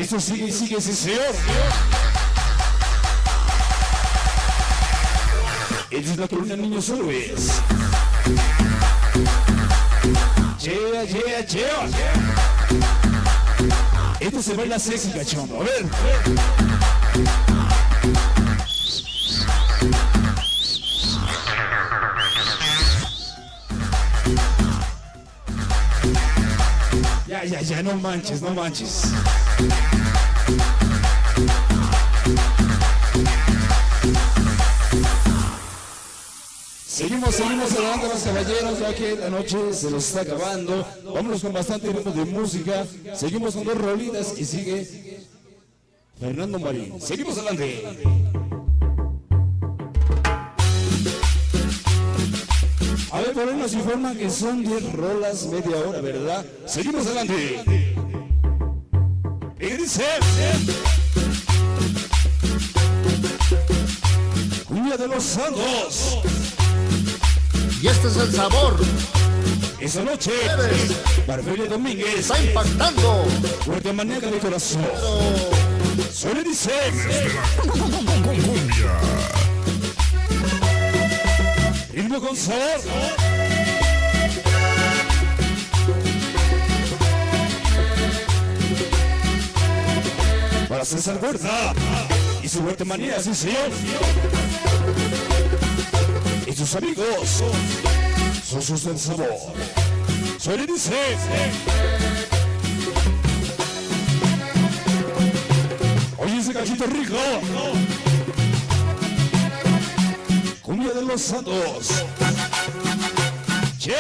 eso sigue y sigue, sí señor. Esta es la columna Niños Héroes. Yeah, yeah, yeah. Esto se baila sexy, cachondo. A ver. Ya, no manches, no manches. Seguimos adelante, los caballeros, ya que la noche se nos está acabando. Vámonos con bastante ritmo de música. Seguimos con dos rolitas y sigue Fernando Marín. Seguimos adelante. A ver, por ahí nos informan que son 10 rolas, media hora, ¿verdad? Seguimos adelante. Y dice... Cumbia de los Santos. Y este es el sabor. Esa noche, Barberio Domínguez está impactando. Fuerte maníaca de corazón. Suele dice... Cumbia. Ritmo con sabor. Para César Huerta y su Fuerte manía, sí señor. Y sus amigos son sus del sabor. Suele dice... Oye ese cachito rico. Cumbia de los Santos. Che.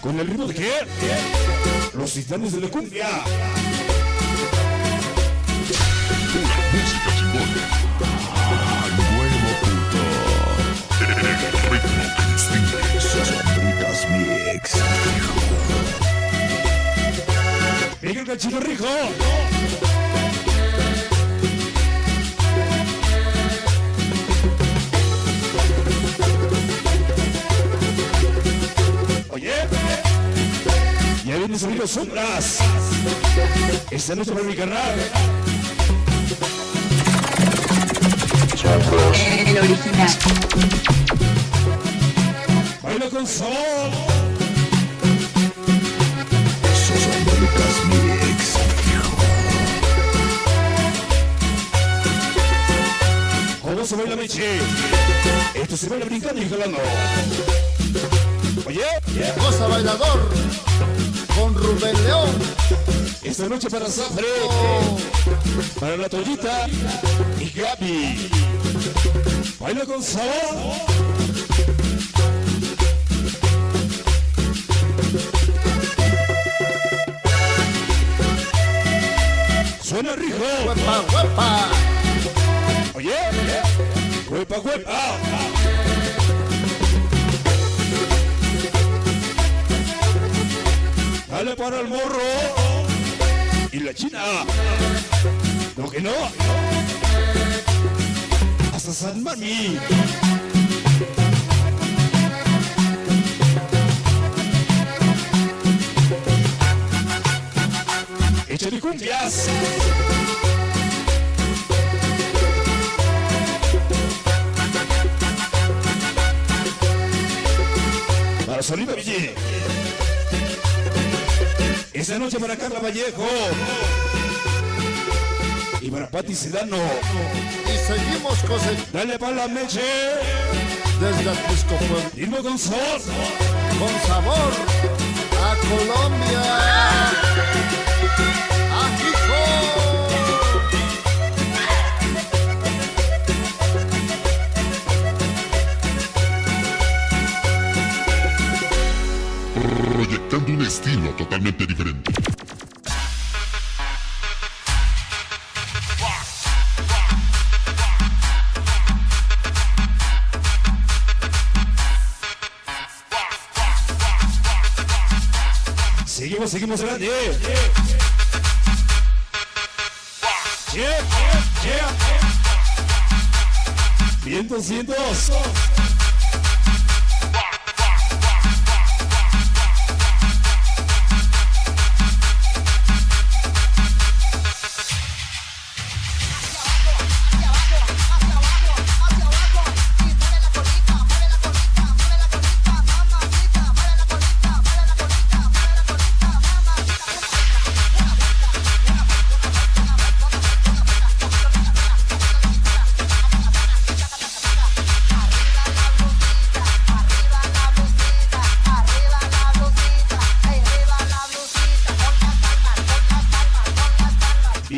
Con el ritmo de qué? Los Titanes de la Cumbia. Música chingona. Nuevo punto. El ritmo que distingue Sombritas Mix. Venga el cachito rico. Oye, ya vienen sonidos sombras. Esta noche para mi canal. El original. Baila con sabor. Sombritas Mix. ¿Cómo se baila Meche? Esto se baila brincando y jalando. Oye, Cosa bailador con Rubén León. esta noche para Zafre, para la Toyita y Gaby. Baila con sabor. Suena rico. Huepa, huepa. Oye, huepa, huepa. Dale para el morro y la china. No que no. Hasta San Mami. Échale cumbias. Para Solita Villí. Esta noche para Carla Vallejo y para Pati Sedano. Y seguimos cosechando Dale para la Meche. desde Atlisco Pueblo. Ritmo con sabor. Con sabor a Colombia. ¡Ajijo! Proyectando un estilo totalmente diferente. Seguimos adelante. Yeah. Vientos.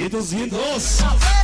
202.